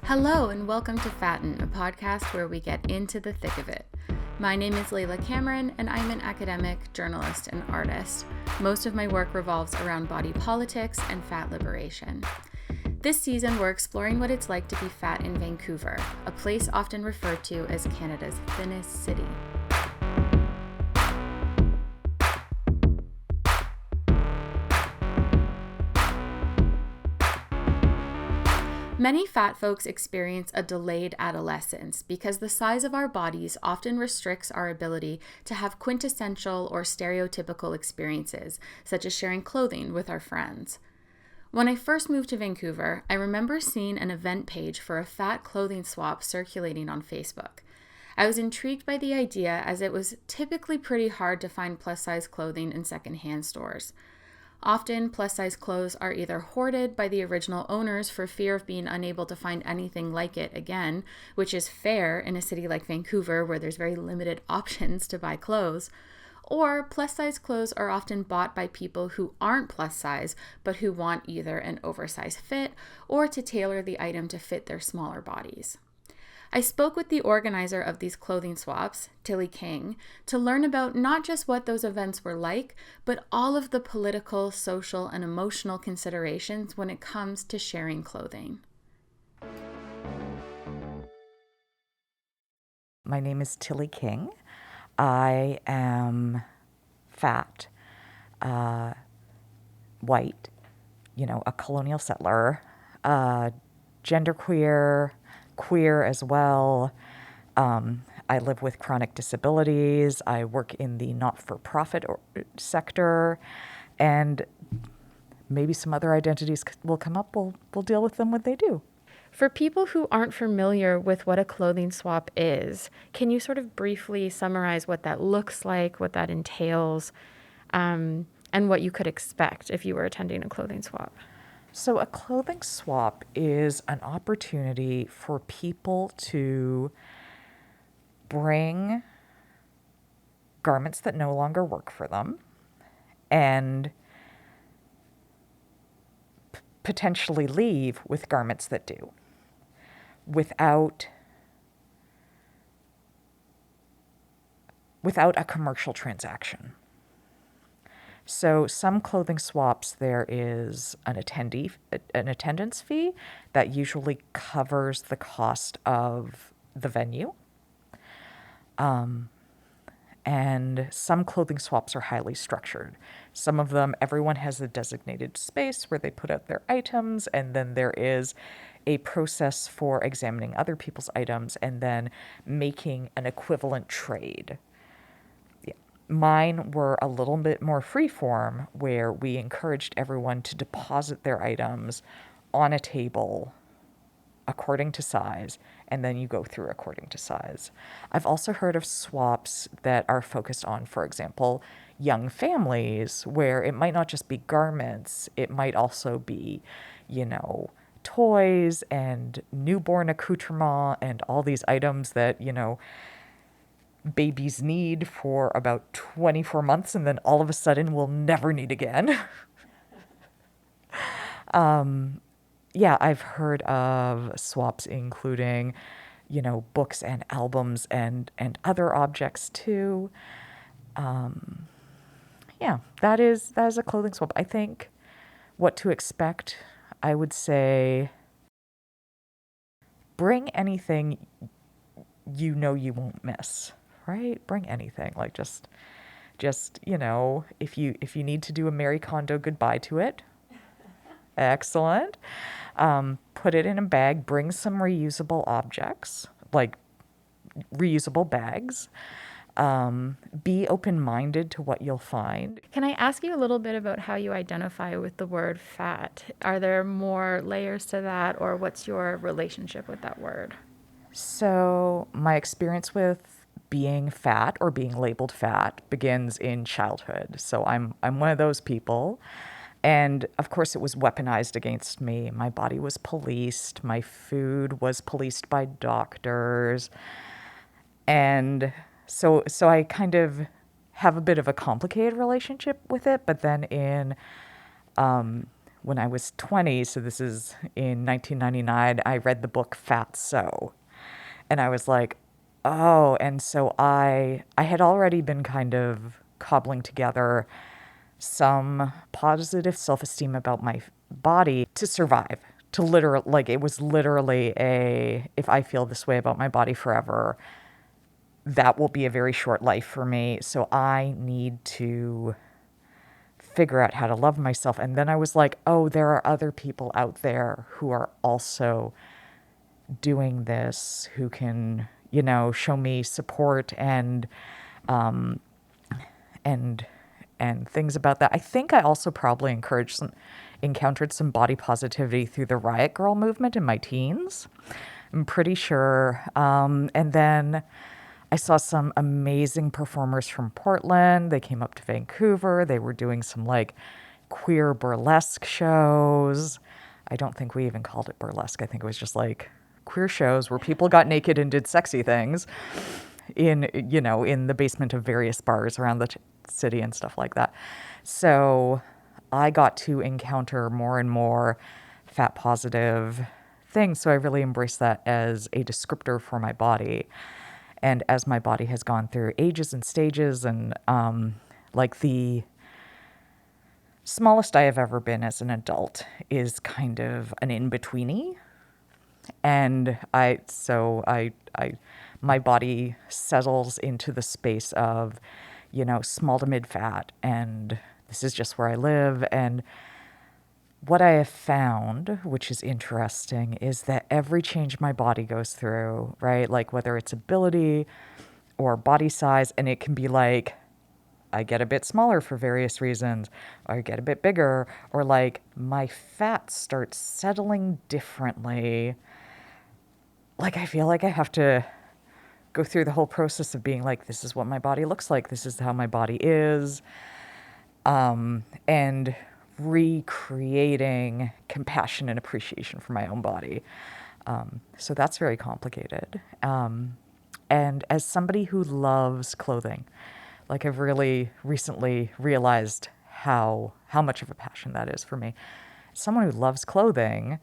Hello and welcome to Fatten, a podcast where we get into the thick of it. My name is Layla Cameron and I'm an academic, journalist, and artist. Most of my work revolves around body politics and fat liberation. This season we're exploring what it's like to be fat in Vancouver, a place often referred to as Canada's thinnest city. Many fat folks experience a delayed adolescence because the size of our bodies often restricts our ability to have quintessential or stereotypical experiences, such as sharing clothing with our friends. When I first moved to Vancouver, I remember seeing an event page for a fat clothing swap circulating on Facebook. I was intrigued by the idea as it was typically pretty hard to find plus-size clothing in secondhand stores. Often, plus-size clothes are either hoarded by the original owners for fear of being unable to find anything like it again, which is fair in a city like Vancouver where there's very limited options to buy clothes, or plus-size clothes are often bought by people who aren't plus-size but who want either an oversized fit or to tailor the item to fit their smaller bodies. I spoke with the organizer of these clothing swaps, Tillie King, to learn about not just what those events were like, but all of the political, social, and emotional considerations when it comes to sharing clothing. My name is Tillie King. I am fat, white, a colonial settler, genderqueer, queer as well. I live with chronic disabilities. I work in the not-for-profit sector, and maybe some other identities will come up. We'll deal with them when they do. For people who aren't familiar with what a clothing swap is, can you sort of briefly summarize what that looks like, what that entails, and what you could expect if you were attending a clothing swap? So a clothing swap is an opportunity for people to bring garments that no longer work for them and potentially leave with garments that do without a commercial transaction. So some clothing swaps, there is an attendance fee that usually covers the cost of the venue. And some clothing swaps are highly structured. Some of them, everyone has a designated space where they put out their items, and then there is a process for examining other people's items and then making an equivalent trade. Mine were a little bit more freeform, where we encouraged everyone to deposit their items on a table according to size, and then you go through according to size. I've also heard of swaps that are focused on, for example, young families, where it might not just be garments, it might also be, toys and newborn accoutrement and all these items that, babies need for about 24 months and then all of a sudden will never need again. I've heard of swaps including, books and albums and other objects too. That is a clothing swap. I think what to expect, I would say, bring anything you won't miss. Right? Bring anything, like just, if you need to do a Marie Kondo goodbye to it, excellent. Put it in a bag, bring some reusable objects, like reusable bags. Be open-minded to what you'll find. Can I ask you a little bit about how you identify with the word fat? Are there more layers to that, or what's your relationship with that word? So my experience with being fat or being labeled fat begins in childhood. So I'm one of those people. And of course it was weaponized against me. My body was policed, my food was policed by doctors. And so I kind of have a bit of a complicated relationship with it, but then when I was 20, so this is in 1999, I read the book Fat So. And I was like, oh, and so I had already been kind of cobbling together some positive self-esteem about my body to survive. To literally, like, it was literally if I feel this way about my body forever, that will be a very short life for me. So I need to figure out how to love myself. And then I was like, oh, there are other people out there who are also doing this, who can, show me support um, and things about that. I think I also probably encountered some body positivity through the Riot Girl movement in my teens. I'm pretty sure. And then I saw some amazing performers from Portland. They came up to Vancouver. They were doing some like queer burlesque shows. I don't think we even called it burlesque. I think it was just like queer shows where people got naked and did sexy things in the basement of various bars around the city and stuff like that. So I got to encounter more and more fat positive things. So I really embraced that as a descriptor for my body. And as my body has gone through ages and stages, and like the smallest I have ever been as an adult is kind of an in-betweenie. And my body settles into the space of, small to mid fat, and this is just where I live. And what I have found, which is interesting, is that every change my body goes through, right? Like whether it's ability or body size, and it can be like, I get a bit smaller for various reasons, or I get a bit bigger, or like my fat starts settling differently. Like I feel like I have to go through the whole process of being like, this is what my body looks like, this is how my body is, and recreating compassion and appreciation for my own body. So that's very complicated. And as somebody who loves clothing, like I've really recently realized how much of a passion that is for me. Someone who loves clothing,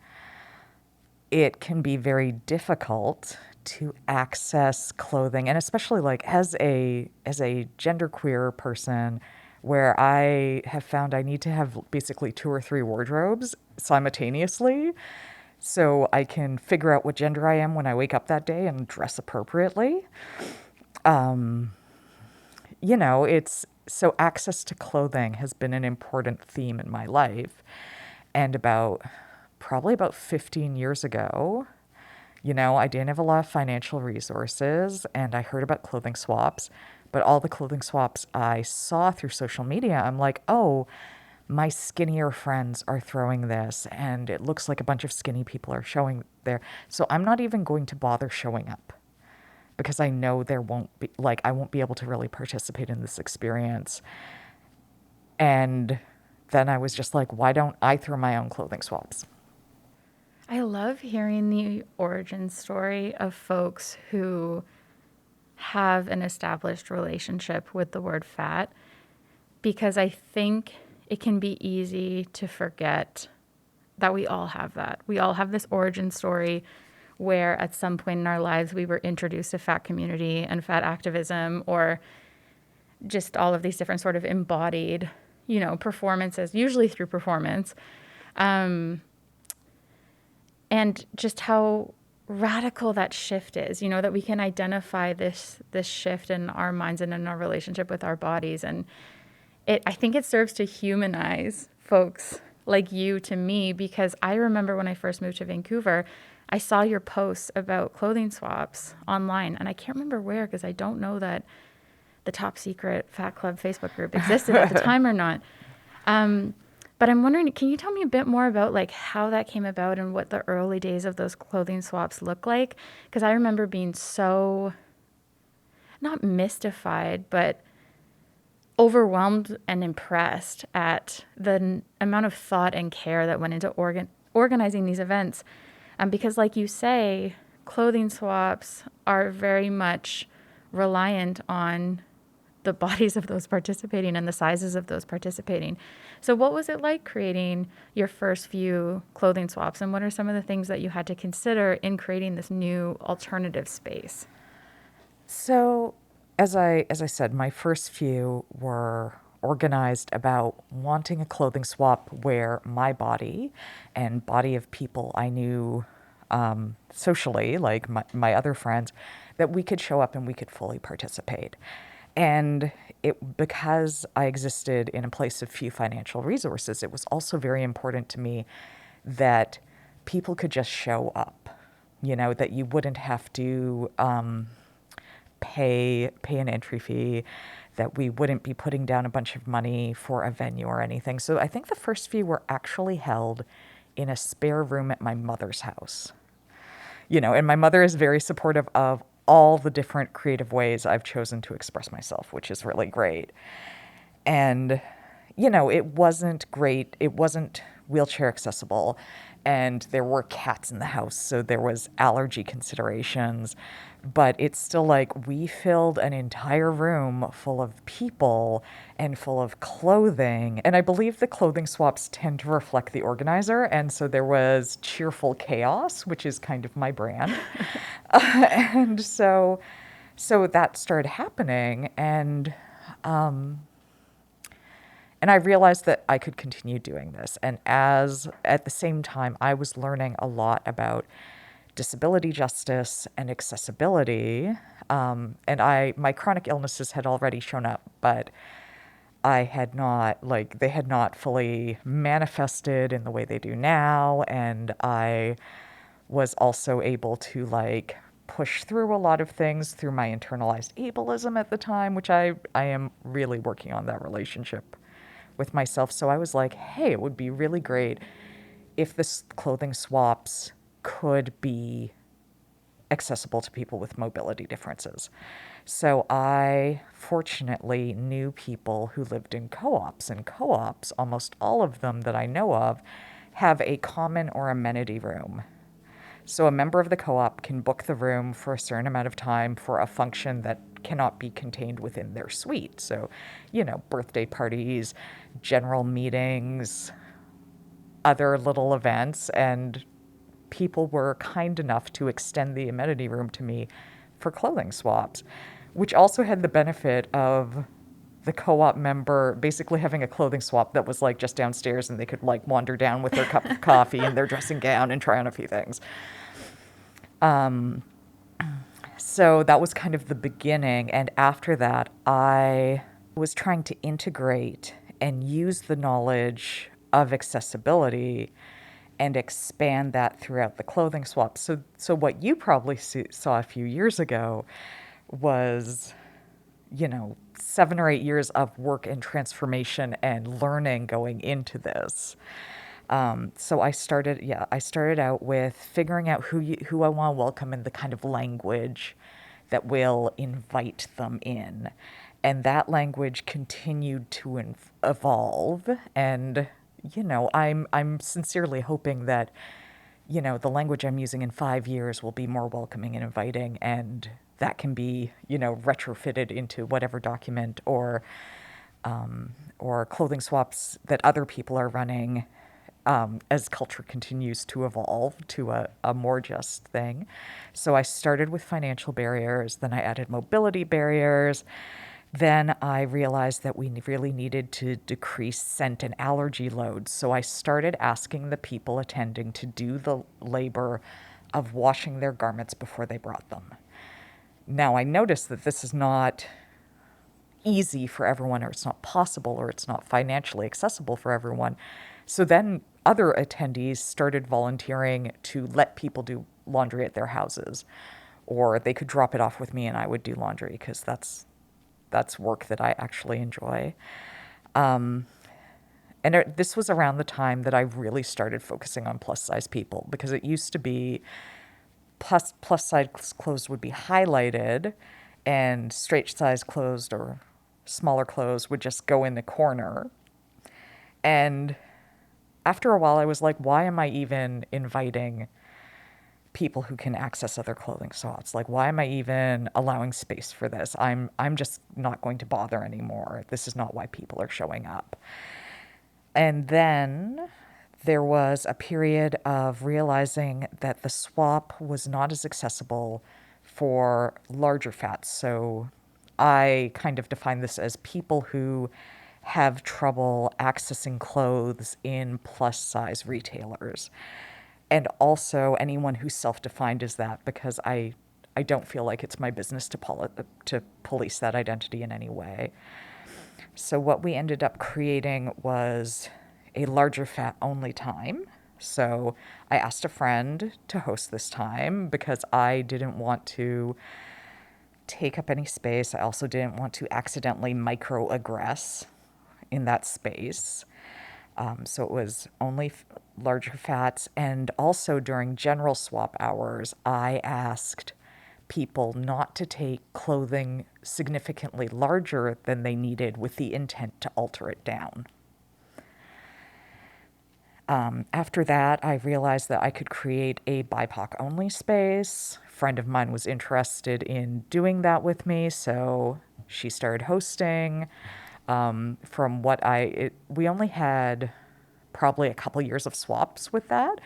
it can be very difficult to access clothing, and especially like as a genderqueer person, where I have found I need to have basically 2 or 3 wardrobes simultaneously so I can figure out what gender I am when I wake up that day and dress appropriately. It's so access to clothing has been an important theme in my life. And probably about 15 years ago, I didn't have a lot of financial resources, and I heard about clothing swaps, but all the clothing swaps I saw through social media, I'm like, oh, my skinnier friends are throwing this, and it looks like a bunch of skinny people are showing there. So I'm not even going to bother showing up because I know I won't be able to really participate in this experience. And then I was just like, why don't I throw my own clothing swaps? I love hearing the origin story of folks who have an established relationship with the word fat, because I think it can be easy to forget that we all have that. We all have this origin story where at some point in our lives we were introduced to fat community and fat activism, or just all of these different sort of embodied, performances, usually through performance. And just how radical that shift is, that we can identify this shift in our minds and in our relationship with our bodies. And I think it serves to humanize folks like you to me, because I remember when I first moved to Vancouver, I saw your posts about clothing swaps online, and I can't remember where, because I don't know that the Top Secret Fat Club Facebook group existed at the time or not. But I'm wondering, can you tell me a bit more about like how that came about and what the early days of those clothing swaps look like? Because I remember being so, not mystified, but overwhelmed and impressed at the amount of thought and care that went into organizing these events. Because, like you say, clothing swaps are very much reliant on the bodies of those participating and the sizes of those participating. So, what was it like creating your first few clothing swaps? And what are some of the things that you had to consider in creating this new alternative space? So, as I said, my first few were organized about wanting a clothing swap where my body and body of people I knew socially, like my other friends, that we could show up and we could fully participate. And because I existed in a place of few financial resources, it was also very important to me that people could just show up, that you wouldn't have to pay an entry fee, that we wouldn't be putting down a bunch of money for a venue or anything. So I think the first few were actually held in a spare room at my mother's house. And my mother is very supportive of all the different creative ways I've chosen to express myself, which is really great. And, it wasn't great. It wasn't wheelchair accessible. And there were cats in the house, so there was allergy considerations. But it's still like we filled an entire room full of people and full of clothing. And I believe the clothing swaps tend to reflect the organizer. And so there was cheerful chaos, which is kind of my brand. And so that started happening. And I realized that I could continue doing this. And at the same time, I was learning a lot about disability justice and accessibility. And my chronic illnesses had already shown up, but they had not fully manifested in the way they do now. And I was also able to push through a lot of things through my internalized ableism at the time, which I am really working on that relationship with myself. So I was like, hey, it would be really great if this clothing swaps could be accessible to people with mobility differences. So I fortunately knew people who lived in co-ops, and co-ops, almost all of them that I know of, have a common or amenity room. So a member of the co-op can book the room for a certain amount of time for a function that cannot be contained within their suite. So, birthday parties, general meetings, other little events, and people were kind enough to extend the amenity room to me for clothing swaps, which also had the benefit of the co-op member basically having a clothing swap that was just downstairs, and they could wander down with their cup of coffee and their dressing gown and try on a few things. So that was kind of the beginning. And after that, I was trying to integrate and use the knowledge of accessibility and expand that throughout the clothing swap. So what you probably saw a few years ago was, 7 or 8 years of work and transformation and learning going into this. So I started out with figuring out who I want to welcome and the kind of language that will invite them in. And that language continued to evolve. And, I'm sincerely hoping that, the language I'm using in 5 years will be more welcoming and inviting, and that can be, retrofitted into whatever document or clothing swaps that other people are running as culture continues to evolve to a more just thing. So I started with financial barriers, then I added mobility barriers. Then I realized that we really needed to decrease scent and allergy loads. So I started asking the people attending to do the labor of washing their garments before they brought them. Now I noticed that this is not easy for everyone, or it's not possible, or it's not financially accessible for everyone. So then other attendees started volunteering to let people do laundry at their houses, or they could drop it off with me and I would do laundry, because that's work that I actually enjoy. this was around the time that I really started focusing on plus size people, because it used to be plus size clothes would be highlighted and straight size clothes or smaller clothes would just go in the corner. And after a while, I was like, why am I even inviting people who can access other clothing slots? Like, why am I even allowing space for this? I'm just not going to bother anymore. This is not why people are showing up. And then there was a period of realizing that the swap was not as accessible for larger fats. So I kind of define this as people who have trouble accessing clothes in plus size retailers. And also anyone who's self-defined as that, because I don't feel like it's my business to police that identity in any way. So what we ended up creating was a larger fat only time. So I asked a friend to host this time because I didn't want to take up any space. I also didn't want to accidentally microaggress in that space. So it was only larger fats. And also during general swap hours, I asked people not to take clothing significantly larger than they needed with the intent to alter it down. After that, I realized that I could create a BIPOC only space. A friend of mine was interested in doing that with me, so she started hosting. We only had probably a couple years of swaps with that,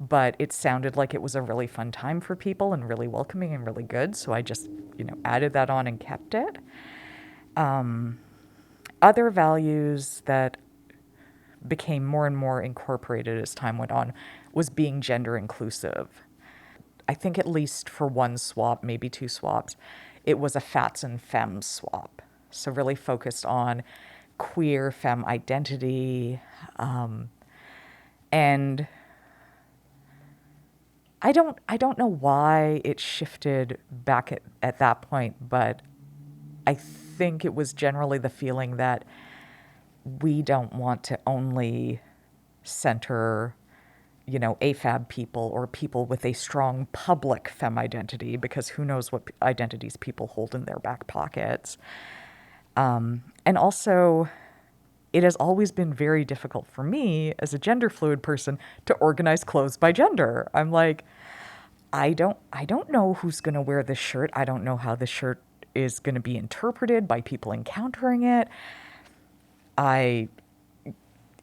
but it sounded like it was a really fun time for people and really welcoming and really good. So I just, added that on and kept it. Other values that became more and more incorporated as time went on was being gender inclusive. I think at least for one swap, maybe two swaps, it was a fats and femmes swap. So really focused on queer femme identity. And I don't know why it shifted back at that point, but I think it was generally the feeling that we don't want to only center, AFAB people or people with a strong public femme identity, because who knows what identities people hold in their back pockets. And also, it has always been very difficult for me as a gender fluid person to organize clothes by gender. I'm like, I don't know who's going to wear this shirt. I don't know how this shirt is going to be interpreted by people encountering it.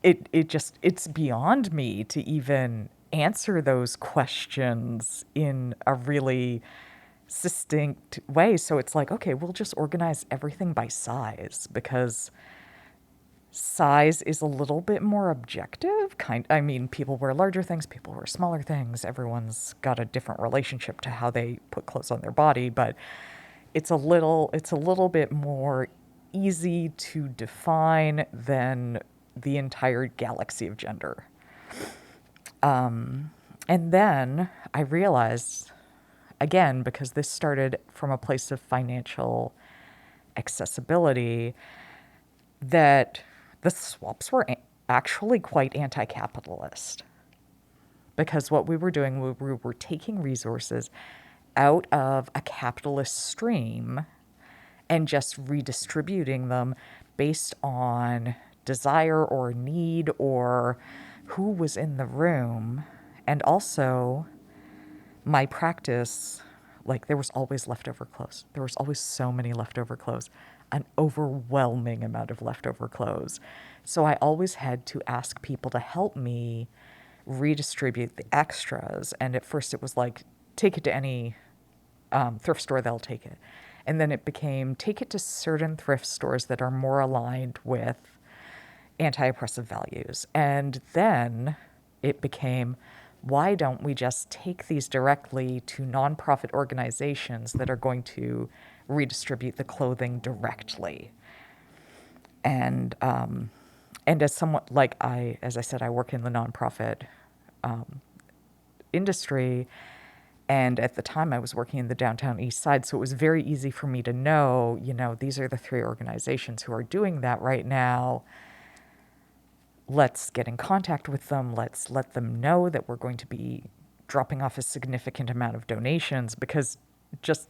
It's beyond me to even answer those questions in a really succinct way. So it's like, okay, we'll just organize everything by size, because size is a little bit more objective. People wear larger things, people wear smaller things. Everyone's got a different relationship to how they put clothes on their body, but it's a little bit more easy to define than the entire galaxy of gender. And then I realized, again, because this started from a place of financial accessibility, that the swaps were actually quite anti-capitalist. Because what we were doing, we were taking resources out of a capitalist stream and just redistributing them based on desire or need or who was in the room. And also, my practice, there was always leftover clothes. There was always so many leftover clothes, an overwhelming amount of leftover clothes. So I always had to ask people to help me redistribute the extras. And at first it was like, take it to any thrift store, they'll take it. And then it became, take it to certain thrift stores that are more aligned with anti-oppressive values. And then it became, why don't we just take these directly to nonprofit organizations that are going to redistribute the clothing directly? And as someone, as I said, I work in the nonprofit industry. And at the time I was working in the downtown east side. So it was very easy for me to know, these are the three organizations who are doing that right now. let's get in contact with them. Let's let them know that we're going to be dropping off a significant amount of donations, because just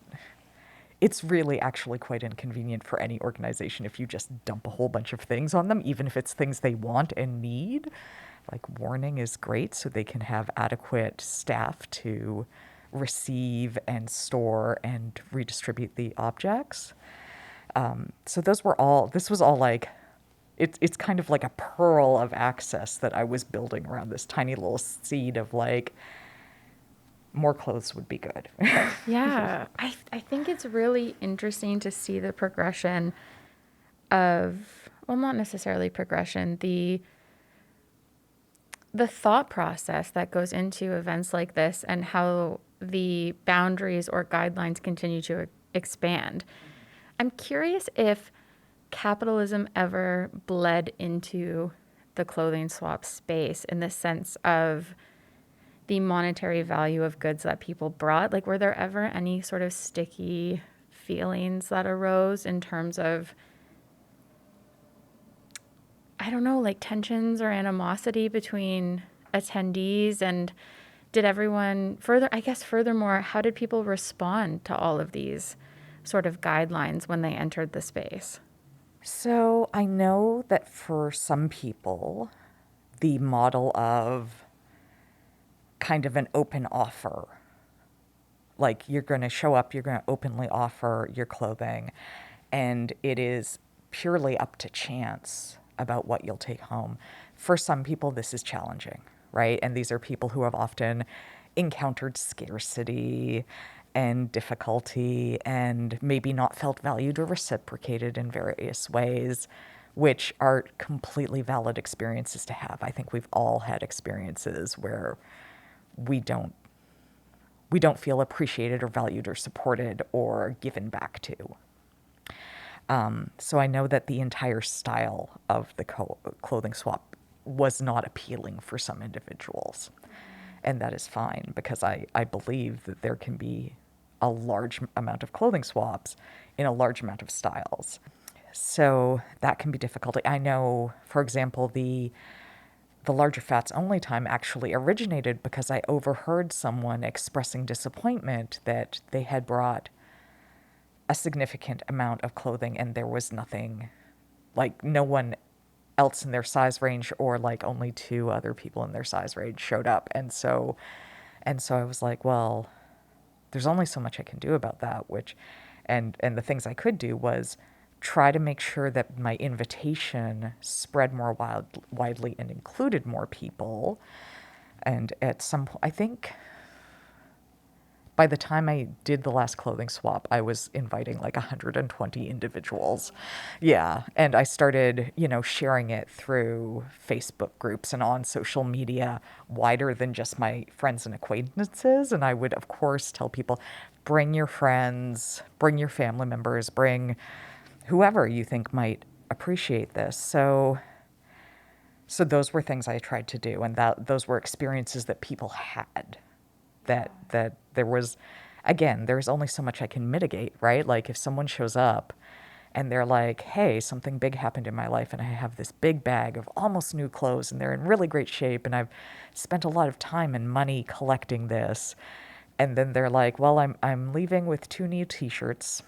it's really actually quite inconvenient for any organization if you just dump a whole bunch of things on them, even if it's things they want and need. Like, warning is great so they can have adequate staff to receive and store and redistribute the objects. So this was all like, it's kind of like a pearl of access that I was building around this tiny little seed of like, more clothes would be good. Yeah, I think it's really interesting to see the progression of, well, not necessarily progression, the thought process that goes into events like this and how the boundaries or guidelines continue to expand. I'm curious if capitalism ever bled into the clothing swap space in the sense of the monetary value of goods that people brought. Like, were there ever any sort of sticky feelings that arose in terms of, I don't know, like tensions or animosity between attendees? And did everyone furthermore, how did people respond to all of these sort of guidelines when they entered the space? So I know that for some people, the model of kind of an open offer, like you're going to show up, you're going to openly offer your clothing, and it is purely up to chance about what you'll take home. For some people, this is challenging, right? And these are people who have often encountered scarcity and difficulty and maybe not felt valued or reciprocated in various ways, which are completely valid experiences to have. I think we've all had experiences where we don't feel appreciated or valued or supported or given back to. So I know that the entire style of the clothing swap was not appealing for some individuals. And that is fine, because I believe that there can be a large amount of clothing swaps in a large amount of styles. So that can be difficult. I know, for example, the larger fats only time actually originated because I overheard someone expressing disappointment that they had brought a significant amount of clothing and there was nothing, like no one else in their size range, or like only 2 other people in their size range showed up. And so I was like, well, there's only so much I can do about that, and the things I could do was try to make sure that my invitation spread more widely and included more people. And at some point, I think by the time I did the last clothing swap, I was inviting like 120 individuals. Yeah. And I started, sharing it through Facebook groups and on social media wider than just my friends and acquaintances. And I would, of course, tell people, bring your friends, bring your family members, bring whoever you think might appreciate this. So those were things I tried to do. And those were experiences that people had. That there was, again, there's only so much I can mitigate, right? Like if someone shows up and they're like, hey, something big happened in my life and I have this big bag of almost new clothes and they're in really great shape and I've spent a lot of time and money collecting this. And then they're like, well, I'm leaving with 2 new t-shirts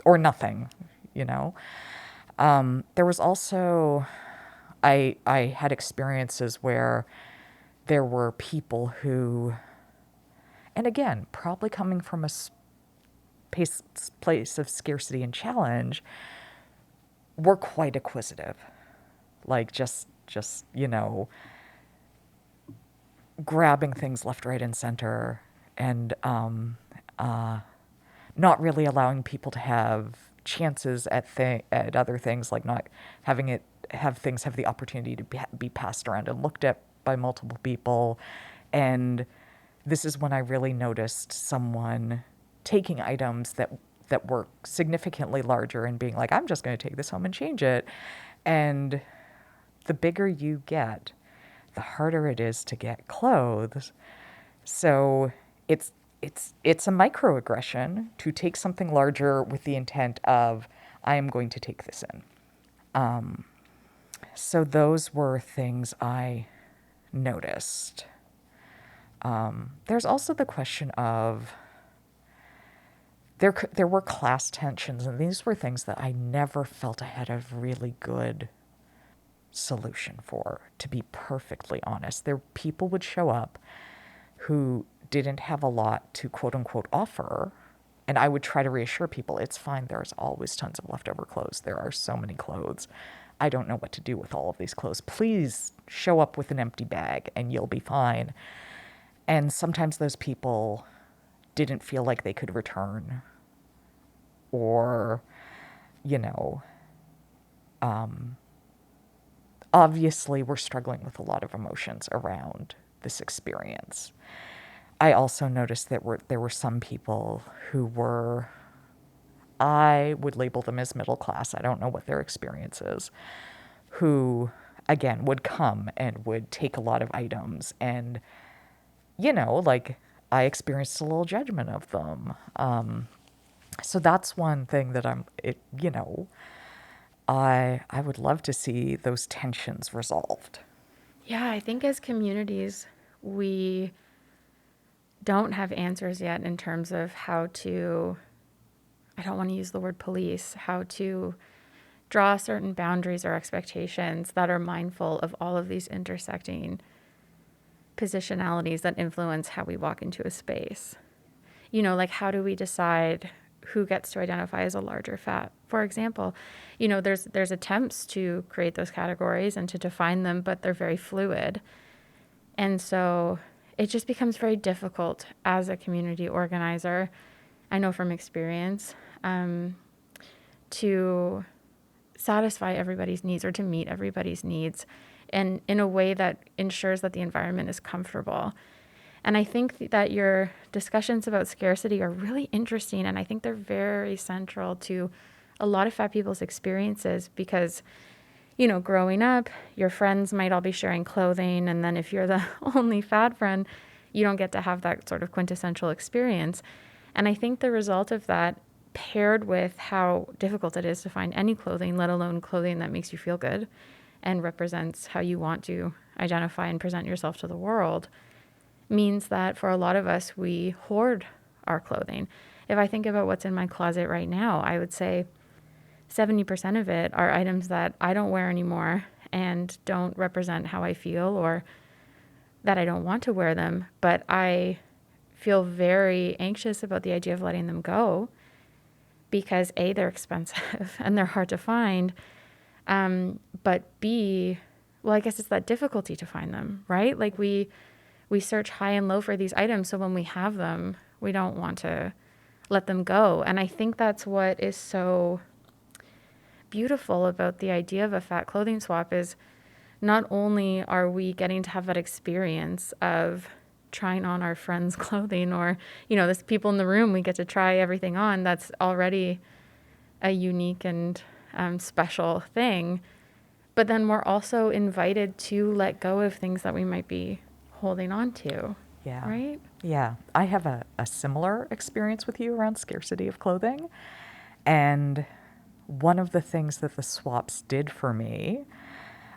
or nothing, There was also, I had experiences where there were people who, and again, probably coming from a place of scarcity and challenge, were quite acquisitive. Like just grabbing things left, right, and center, and not really allowing people to have chances at other things, like not having things have the opportunity to be passed around and looked at by multiple people. And this is when I really noticed someone taking items that were significantly larger and being like, I'm just going to take this home and change it. And the bigger you get, the harder it is to get clothes. So it's a microaggression to take something larger with the intent of, I am going to take this in. So those were things I noticed. There's also the question of there were class tensions, and these were things that I never felt I had a really good solution for, to be perfectly honest. People would show up who didn't have a lot to quote unquote offer, and I would try to reassure people, it's fine, there's always tons of leftover clothes. There are so many clothes. I don't know what to do with all of these clothes. Please show up with an empty bag and you'll be fine. And sometimes those people didn't feel like they could return, or, you know, obviously we're struggling with a lot of emotions around this experience. I also noticed that there were some people who were, I would label them as middle class, I don't know what their experience is, who, again, would come and would take a lot of items, and, you know, like, I experienced a little judgment of them. So that's one thing that I would love to see those tensions resolved. Yeah, I think as communities, we don't have answers yet in terms of how to, I don't want to use the word police, how to draw certain boundaries or expectations that are mindful of all of these intersecting positionalities that influence how we walk into a space. You know, like, how do we decide who gets to identify as a large or fat? For example, you know, there's attempts to create those categories and to define them, but they're very fluid. And so it just becomes very difficult as a community organizer, I know from experience, to satisfy everybody's needs or to meet everybody's needs, and in a way that ensures that the environment is comfortable. And I think that your discussions about scarcity are really interesting, and I think they're very central to a lot of fat people's experiences, because, you know, growing up, your friends might all be sharing clothing, and then if you're the only fat friend, you don't get to have that sort of quintessential experience. And I think the result of that, paired with how difficult it is to find any clothing, let alone clothing that makes you feel good and represents how you want to identify and present yourself to the world, means that for a lot of us, we hoard our clothing. If I think about what's in my closet right now, I would say 70% of it are items that I don't wear anymore and don't represent how I feel, or that I don't want to wear them, but I feel very anxious about the idea of letting them go, because A, they're expensive and they're hard to find, but B, well, I guess it's that difficulty to find them, right? Like, we search high and low for these items, so when we have them, we don't want to let them go. And I think that's what is so beautiful about the idea of a fat clothing swap, is not only are we getting to have that experience of trying on our friends' clothing, or, you know, there's people in the room, we get to try everything on. That's already a unique and special thing. But then we're also invited to let go of things that we might be holding on to. Yeah. Right? Yeah. I have a similar experience with you around scarcity of clothing. And one of the things that the swaps did for me,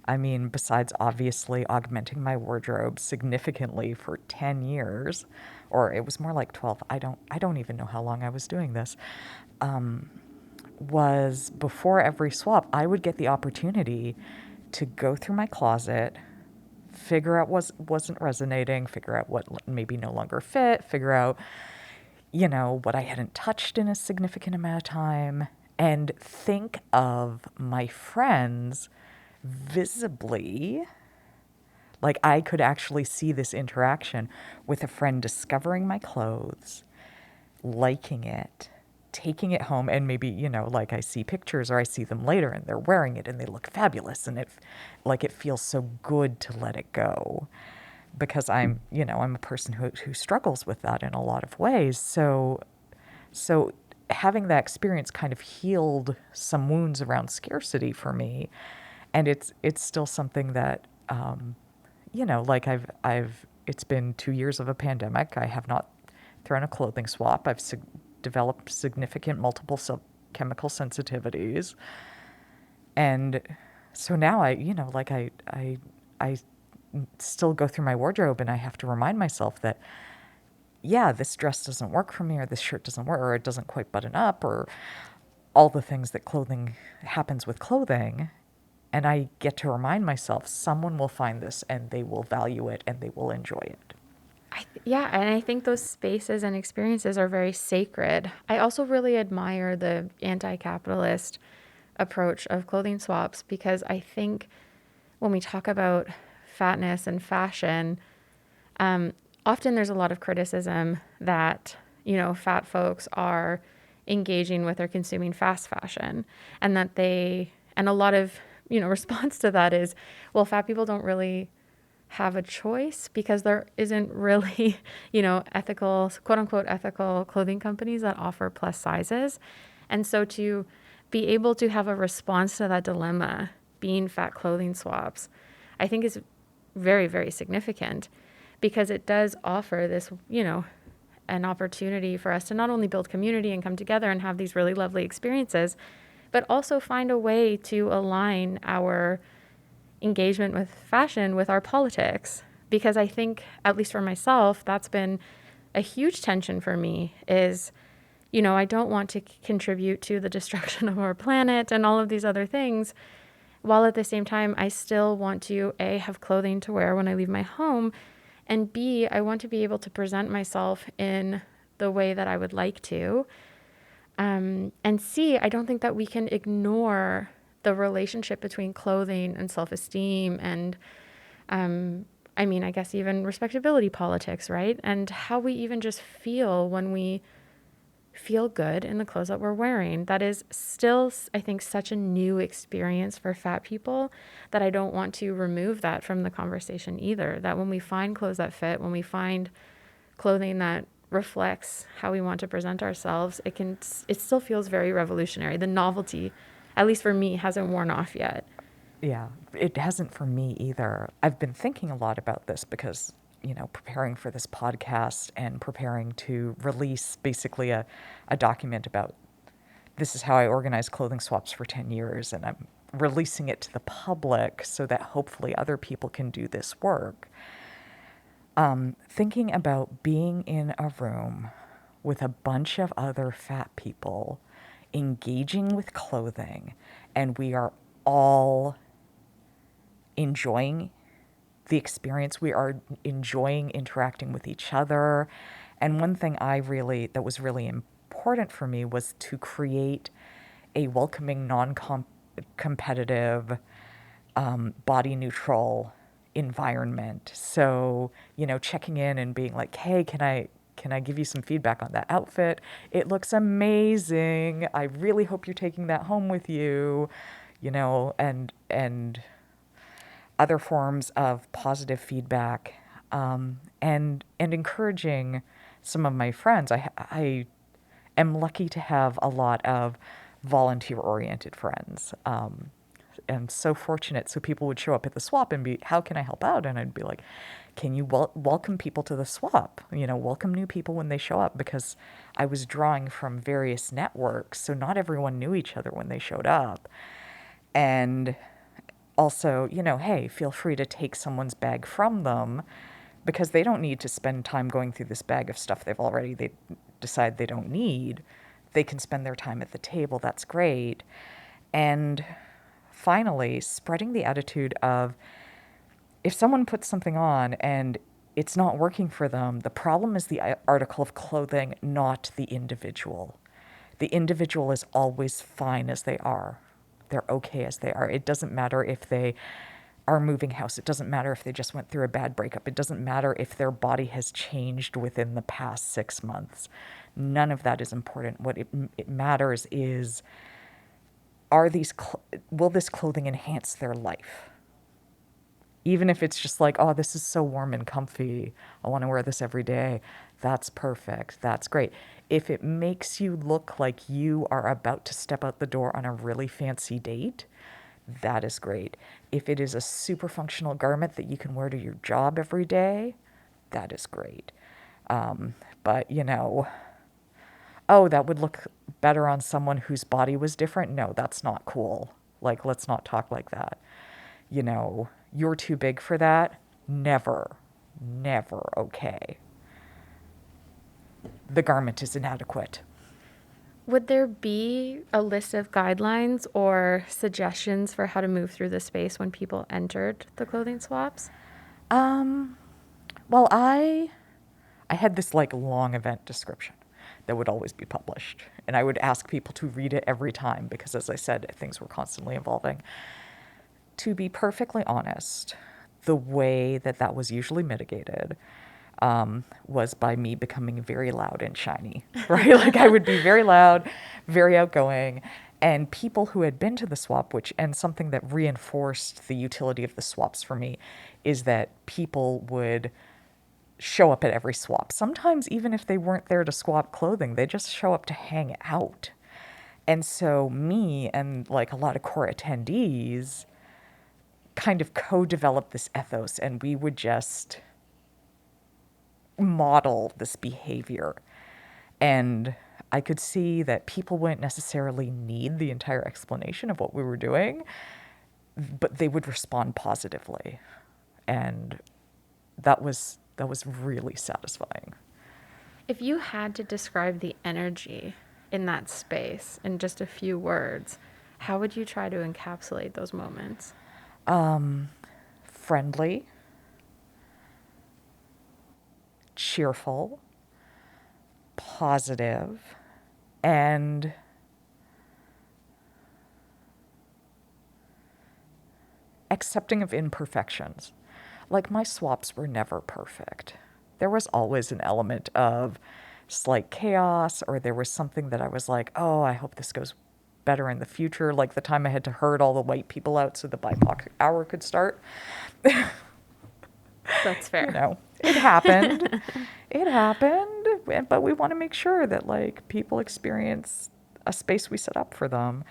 I mean, besides obviously augmenting my wardrobe significantly for 10 years, or it was more like 12, I don't even know how long I was doing this, was before every swap, I would get the opportunity to go through my closet, figure out what wasn't resonating, figure out what maybe no longer fit, figure out, you know, what I hadn't touched in a significant amount of time, and think of my friends visibly. Like, I could actually see this interaction with a friend discovering my clothes, liking it, taking it home, and maybe, you know, like, I see pictures or I see them later and they're wearing it and they look fabulous, and it feels so good to let it go, because I'm a person who struggles with that in a lot of ways. So having that experience kind of healed some wounds around scarcity for me, and it's still something that like, it's been 2 years of a pandemic. I have not thrown a clothing swap. I've developed significant multiple chemical sensitivities, and So now I still go through my wardrobe and I have to remind myself that, yeah, this dress doesn't work for me, or this shirt doesn't work, or it doesn't quite button up, or all the things that clothing happens with clothing. And I get to remind myself someone will find this and they will value it and they will enjoy it. Yeah, and I think those spaces and experiences are very sacred. I also really admire the anti-capitalist approach of clothing swaps, because I think when we talk about fatness and fashion, often there's a lot of criticism that, fat folks are engaging with or consuming fast fashion, and and a lot of, response to that is, well, fat people don't really have a choice because there isn't really, ethical, quote unquote, ethical clothing companies that offer plus sizes. And so to be able to have a response to that dilemma, being fat clothing swaps, I think is very, very significant, because it does offer this, an opportunity for us to not only build community and come together and have these really lovely experiences, but also find a way to align our engagement with fashion with our politics. Because I think, at least for myself, that's been a huge tension for me is, I don't want to contribute to the destruction of our planet and all of these other things, while at the same time, I still want to, A, have clothing to wear when I leave my home, and B, I want to be able to present myself in the way that I would like to. And C, I don't think that we can ignore the relationship between clothing and self-esteem and, I guess even respectability politics, right? And how we even just feel when we feel good in the clothes that we're wearing. That is still, I think, such a new experience for fat people that I don't want to remove that from the conversation either. That when we find clothes that fit, when we find clothing that reflects how we want to present ourselves, it still feels very revolutionary. The novelty, at least for me, hasn't worn off yet. Yeah, it hasn't for me either. I've been thinking a lot about this because, preparing for this podcast and preparing to release basically a document about this is how I organized clothing swaps for 10 years, and I'm releasing it to the public so that hopefully other people can do this work. Thinking about being in a room with a bunch of other fat people engaging with clothing, and we are all enjoying the experience. We are enjoying interacting with each other. And one thing that was really important for me was to create a welcoming, non-competitive, body neutral environment. So, checking in and being like, hey, can I give you some feedback on that outfit? It looks amazing. I really hope you're taking that home with you, and other forms of positive feedback, and encouraging some of my friends. I am lucky to have a lot of volunteer-oriented friends, and so fortunate. So people would show up at the swap and be, how can I help out? And I'd be like, can you welcome people to the swap? Welcome new people when they show up, because I was drawing from various networks, so not everyone knew each other when they showed up. And also, hey, feel free to take someone's bag from them, because they don't need to spend time going through this bag of stuff they decide they don't need. They can spend their time at the table. That's great. And finally, spreading the attitude of, if someone puts something on and it's not working for them, the problem is the article of clothing, not the individual. The individual is always fine as they are. They're okay as they are. It doesn't matter if they are moving house. It doesn't matter if they just went through a bad breakup. It doesn't matter if their body has changed within the past 6 months. None of that is important. What it matters is, will this clothing enhance their life? Even if it's just like, oh, this is so warm and comfy, I want to wear this every day. That's perfect. That's great. If it makes you look like you are about to step out the door on a really fancy date, that is great. If it is a super functional garment that you can wear to your job every day, that is great. But, oh, that would look better on someone whose body was different. No, that's not cool. Like, let's not talk like that. You know, you're too big for that. Never, never okay. The garment is inadequate. Would there be a list of guidelines or suggestions for how to move through the space when people entered the clothing swaps? Well, I had this like long event description that would always be published, and I would ask people to read it every time because, as I said, things were constantly evolving. To be perfectly honest, the way that was usually mitigated was by me becoming very loud and shiny, right? Like I would be very loud, very outgoing, and people who had been to the swap, and something that reinforced the utility of the swaps for me is that people would show up at every swap. Sometimes even if they weren't there to swap clothing, they just show up to hang out. And so me and like a lot of core attendees kind of co-developed this ethos, and we would just model this behavior. And I could see that people wouldn't necessarily need the entire explanation of what we were doing, but they would respond positively. And that was really satisfying. If you had to describe the energy in that space in just a few words, how would you try to encapsulate those moments? Friendly, cheerful, positive, and accepting of imperfections. Like, my swaps were never perfect. There was always an element of slight chaos, or there was something that I was like, oh, I hope this goes better in the future. Like the time I had to herd all the white people out so the BIPOC hour could start. That's fair. You know, it happened. It happened. But we want to make sure that like people experience a space we set up for them.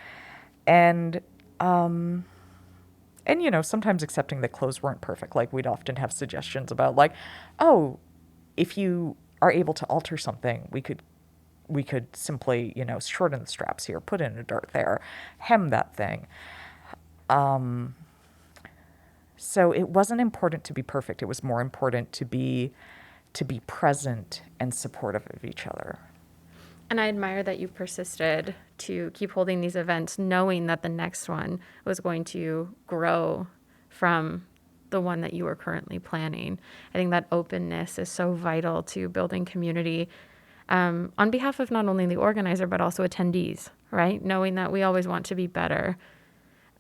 And you know, sometimes accepting that clothes weren't perfect. Like we'd often have suggestions about like, oh, if you are able to alter something, we could simply, you know, shorten the straps here, put in a dart there, hem that thing. So it wasn't important to be perfect. It was more important to be present and supportive of each other. And I admire that you persisted to keep holding these events, knowing that the next one was going to grow from the one that you were currently planning. I think that openness is so vital to building community on behalf of not only the organizer, but also attendees, right? Knowing that we always want to be better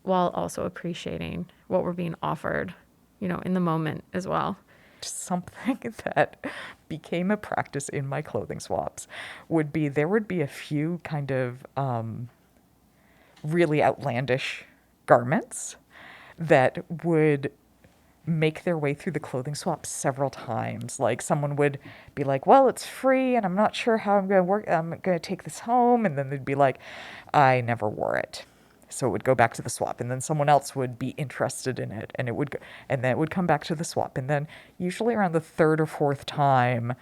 while also appreciating what we're being offered, you know, in the moment as well. Something that became a practice in my clothing swaps would be there would be a few kind of really outlandish garments that would make their way through the clothing swap several times. Like someone would be like, well, it's free and I'm not sure how I'm going to work. I'm going to take this home. And then they'd be like, I never wore it. So it would go back to the swap, and then someone else would be interested in it, and and then it would come back to the swap, and then usually around the third or fourth time,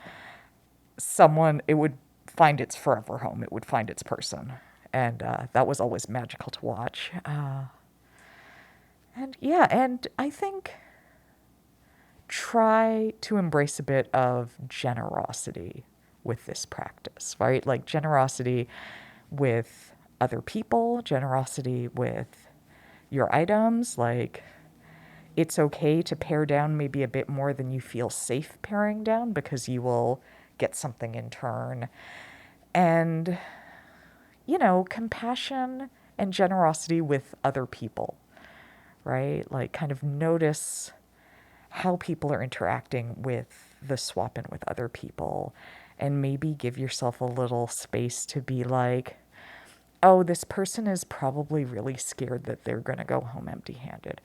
it would find its forever home. It would find its person, and that was always magical to watch. And I think try to embrace a bit of generosity with this practice, right? Like generosity with other people, generosity with your items. Like it's okay to pare down maybe a bit more than you feel safe paring down because you will get something in turn. And, you know, compassion and generosity with other people, right? Like kind of notice how people are interacting with the swap and with other people, and maybe give yourself a little space to be like, oh, this person is probably really scared that they're going to go home empty-handed.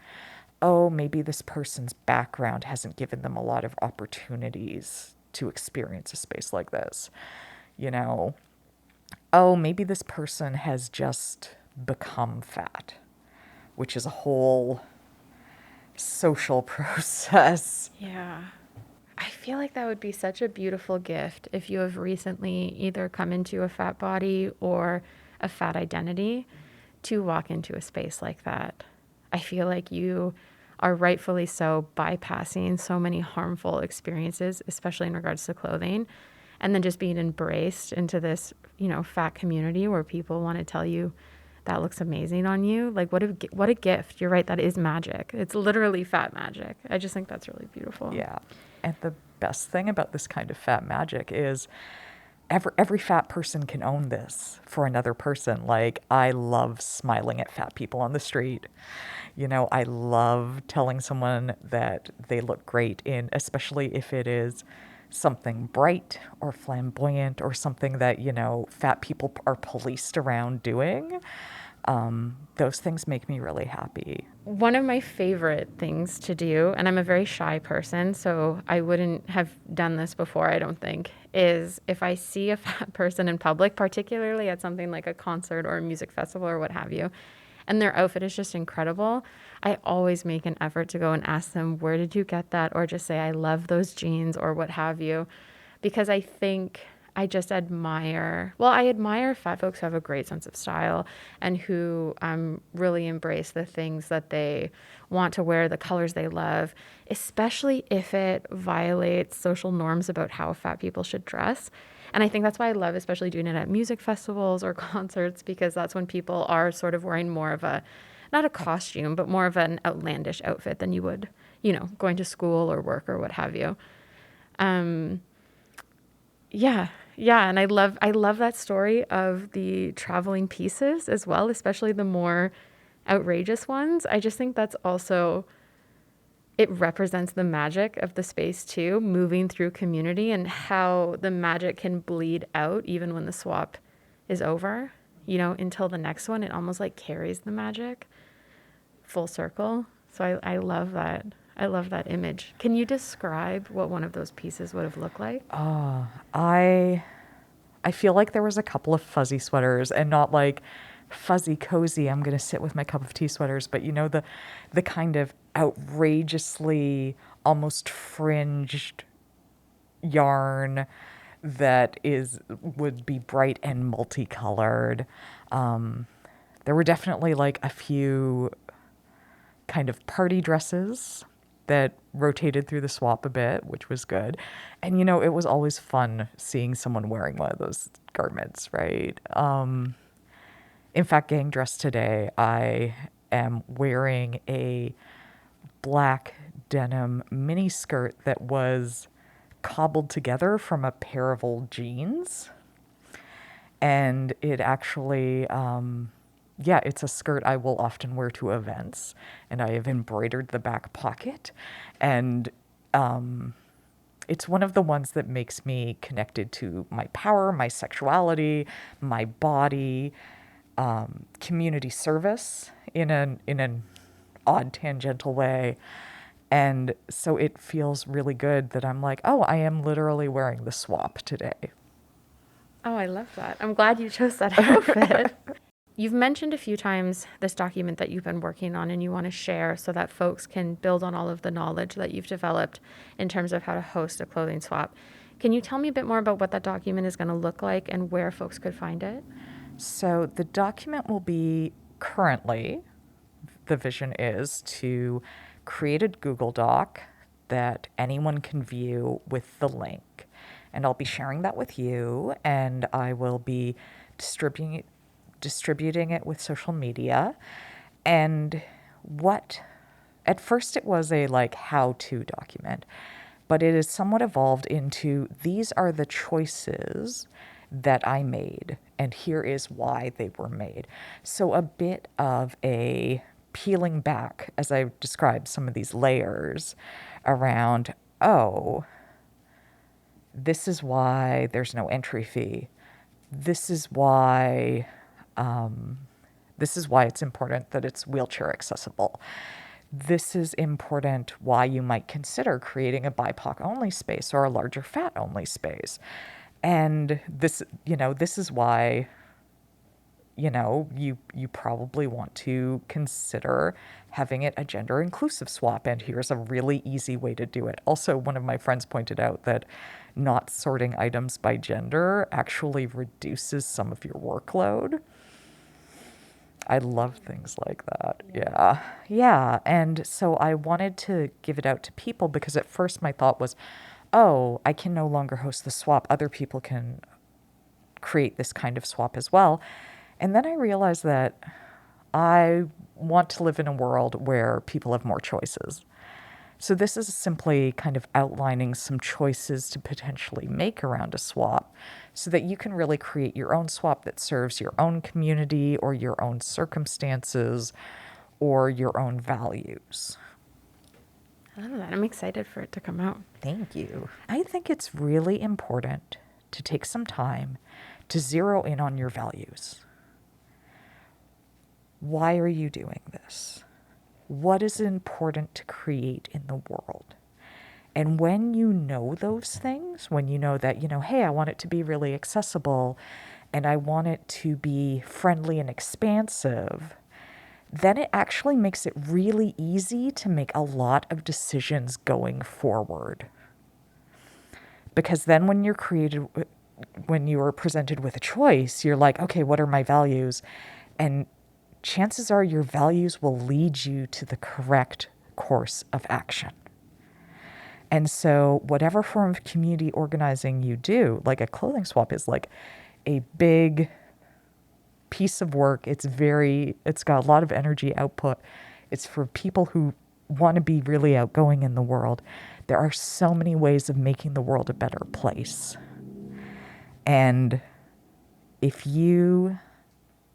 Oh, maybe this person's background hasn't given them a lot of opportunities to experience a space like this. You know, oh, maybe this person has just become fat, which is a whole social process. Yeah. I feel like that would be such a beautiful gift if you have recently either come into a fat body or a fat identity, to walk into a space like that. I feel like you are rightfully so bypassing so many harmful experiences, especially in regards to clothing, and then just being embraced into this, fat community where people want to tell you that looks amazing on you. Like what a gift. You're right. That is magic. It's literally fat magic. I just think that's really beautiful. Yeah. And the best thing about this kind of fat magic is every fat person can own this for another person. Like, I love smiling at fat people on the street. I love telling someone that they look great in, especially if it is something bright or flamboyant or something that, fat people are policed around doing. Those things make me really happy. One of my favorite things to do, and I'm a very shy person, so I wouldn't have done this before, I don't think, is if I see a fat person in public, particularly at something like a concert or a music festival or what have you, and their outfit is just incredible, I always make an effort to go and ask them, where did you get that? Or just say, I love those jeans or what have you, because I think I just admire fat folks who have a great sense of style and who really embrace the things that they want to wear, the colors they love, especially if it violates social norms about how fat people should dress. And I think that's why I love especially doing it at music festivals or concerts, because that's when people are sort of wearing more of not a costume, but more of an outlandish outfit than you would, going to school or work or what have you. Yeah, and I love that story of the traveling pieces as well, especially the more outrageous ones. I just think that's also, it represents the magic of the space too, moving through community and how the magic can bleed out even when the swap is over, until the next one. It almost like carries the magic full circle. So I love that. I love that image. Can you describe what one of those pieces would have looked like? I feel like there was a couple of fuzzy sweaters, and not like fuzzy cozy, I'm going to sit with my cup of tea sweaters, but the kind of outrageously almost fringed yarn that would be bright and multicolored. There were definitely like a few kind of party dresses that rotated through the swap a bit, which was good. And, it was always fun seeing someone wearing one of those garments, right? In fact, getting dressed today, I am wearing a black denim mini skirt that was cobbled together from a pair of old jeans. And it actually, it's a skirt I will often wear to events, and I have embroidered the back pocket, and it's one of the ones that makes me connected to my power, my sexuality, my body, community service in an odd tangential way. And so it feels really good that I'm like, oh, I am literally wearing the swap today. Oh, I love that. I'm glad you chose that outfit. You've mentioned a few times this document that you've been working on and you want to share so that folks can build on all of the knowledge that you've developed in terms of how to host a clothing swap. Can you tell me a bit more about what that document is going to look like and where folks could find it? So the document will be currently, the vision is to create a Google Doc that anyone can view with the link. And I'll be sharing that with you, and I will be distributing it with social media. And at first it was a how-to document, but it is somewhat evolved into, these are the choices that I made, and here is why they were made. So a bit of a peeling back, as I described some of these layers around, this is why there's no entry fee. This is why it's important that it's wheelchair accessible. This is important why you might consider creating a BIPOC only space or a larger fat only space. And this is why, you probably want to consider having it a gender inclusive swap. And here's a really easy way to do it. Also, one of my friends pointed out that not sorting items by gender actually reduces some of your workload. I love things like that. Yeah. Yeah. And so I wanted to give it out to people because at first my thought was, oh, I can no longer host the swap. Other people can create this kind of swap as well. And then I realized that I want to live in a world where people have more choices. So this is simply kind of outlining some choices to potentially make around a swap so that you can really create your own swap that serves your own community or your own circumstances or your own values. I love that. I'm excited for it to come out. Thank you. I think it's really important to take some time to zero in on your values. Why are you doing this? What is important to create in the world? And when you know those things, when you know that, hey, I want it to be really accessible and I want it to be friendly and expansive, then it actually makes it really easy to make a lot of decisions going forward. Because then when you are presented with a choice, you're like, okay, what are my values? And chances are your values will lead you to the correct course of action. And so whatever form of community organizing you do, like a clothing swap is like a big piece of work. It's got a lot of energy output. It's for people who want to be really outgoing in the world. There are so many ways of making the world a better place. And if you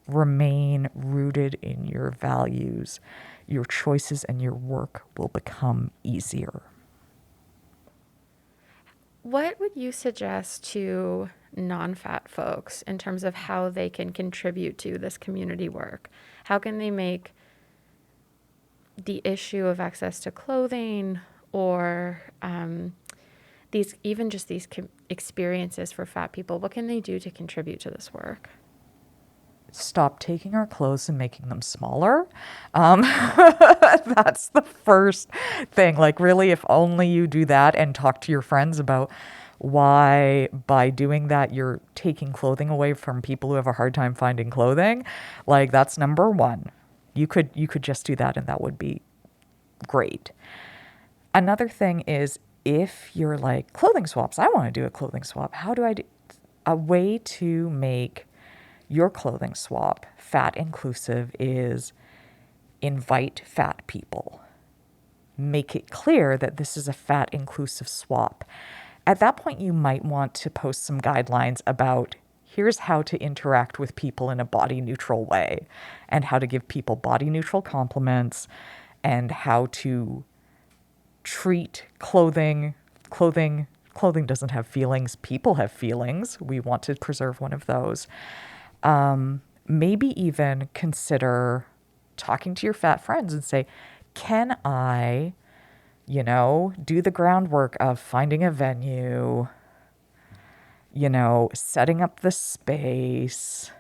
remain rooted in your values, your choices and your work will become easier. What would you suggest to non-fat folks in terms of how they can contribute to this community work? How can they make the issue of access to clothing or these experiences for fat people, what can they do to contribute to this work? Stop taking our clothes and making them smaller. That's the first thing. Like, really, if only you do that and talk to your friends about why by doing that you're taking clothing away from people who have a hard time finding clothing, like, that's number one. You could just do that and that would be great. Another thing is, if you're like, clothing swaps, I want to do a clothing swap. How do I do a way to make your clothing swap fat inclusive is invite fat people. Make it clear that this is a fat inclusive swap. At that point, you might want to post some guidelines about here's how to interact with people in a body neutral way and how to give people body neutral compliments and how to treat clothing. Clothing doesn't have feelings. People have feelings. We want to preserve one of those. Maybe even consider talking to your fat friends and say, can I, do the groundwork of finding a venue, setting up the space,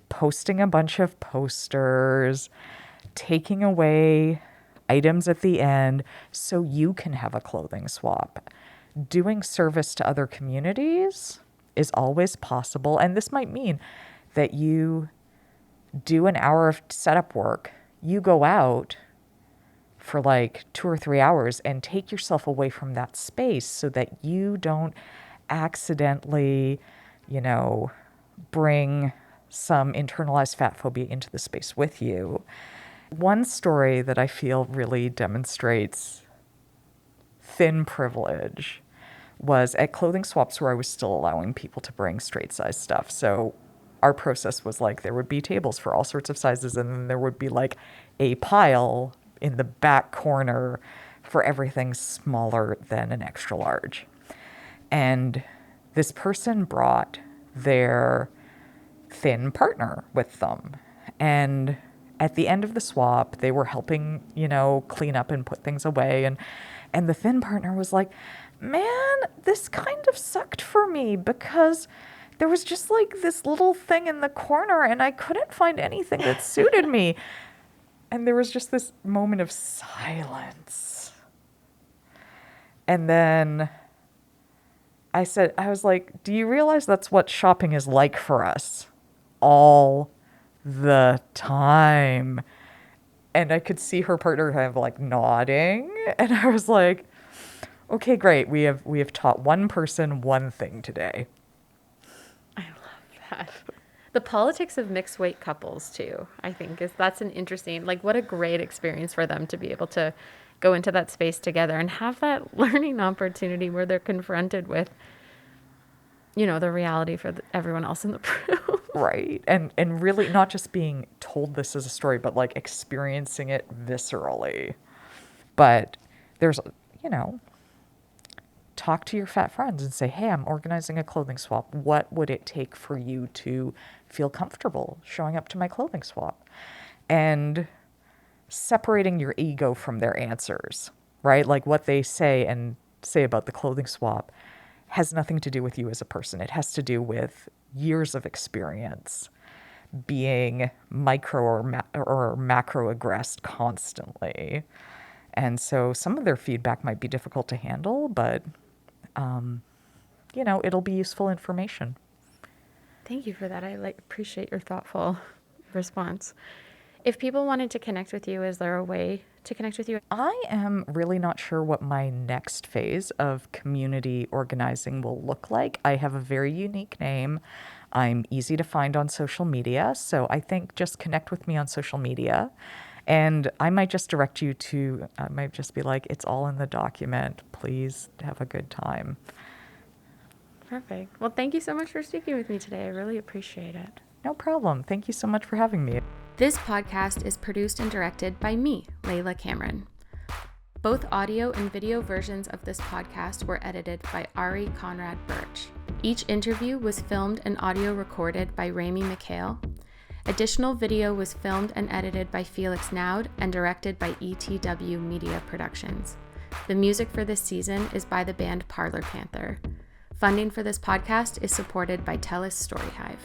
posting a bunch of posters, taking away items at the end so you can have a clothing swap. Doing service to other communities is always possible. And this might mean that you do an hour of setup work, you go out for like 2 or 3 hours and take yourself away from that space so that you don't accidentally, bring some internalized fat phobia into the space with you. One story that I feel really demonstrates thin privilege was at clothing swaps where I was still allowing people to bring straight size stuff. So our process was like there would be tables for all sorts of sizes and then there would be like a pile in the back corner for everything smaller than an extra large. And this person brought their thin partner with them. And at the end of the swap, they were helping, clean up and put things away. And the thin partner was like, man, this kind of sucked for me because there was just like this little thing in the corner and I couldn't find anything that suited me. And there was just this moment of silence. And then I was like, do you realize that's what shopping is like for us all the time. And I could see her partner kind of like nodding. And I was like, okay, great. We have taught one person one thing today. I love that. The politics of mixed weight couples too, I think that's an interesting, like what a great experience for them to be able to go into that space together and have that learning opportunity where they're confronted with, the reality for everyone else in the room. Right. And really not just being told this as a story, but like experiencing it viscerally. But there's, talk to your fat friends and say, hey, I'm organizing a clothing swap. What would it take for you to feel comfortable showing up to my clothing swap? And separating your ego from their answers, right? Like what they say about the clothing swap has nothing to do with you as a person. It has to do with years of experience being micro or macro aggressed constantly. And so some of their feedback might be difficult to handle, but, it'll be useful information. Thank you for that. I appreciate your thoughtful response. If people wanted to connect with you, is there a way to connect with you? I am really not sure what my next phase of community organizing will look like. I have a very unique name. I'm easy to find on social media, so I think just connect with me on social media. And I might just direct you to, I might just be like, it's all in the document. Please have a good time. Perfect. Well, thank you so much for speaking with me today. I really appreciate it. No problem. Thank you so much for having me. This podcast is produced and directed by me, Layla Cameron. Both audio and video versions of this podcast were edited by Ari Conrad Birch. Each interview was filmed and audio recorded by Rami McHale. Additional video was filmed and edited by Felix Naud and directed by ETW Media Productions. The music for this season is by the band Parlor Panther. Funding for this podcast is supported by TELUS STORYHIVE.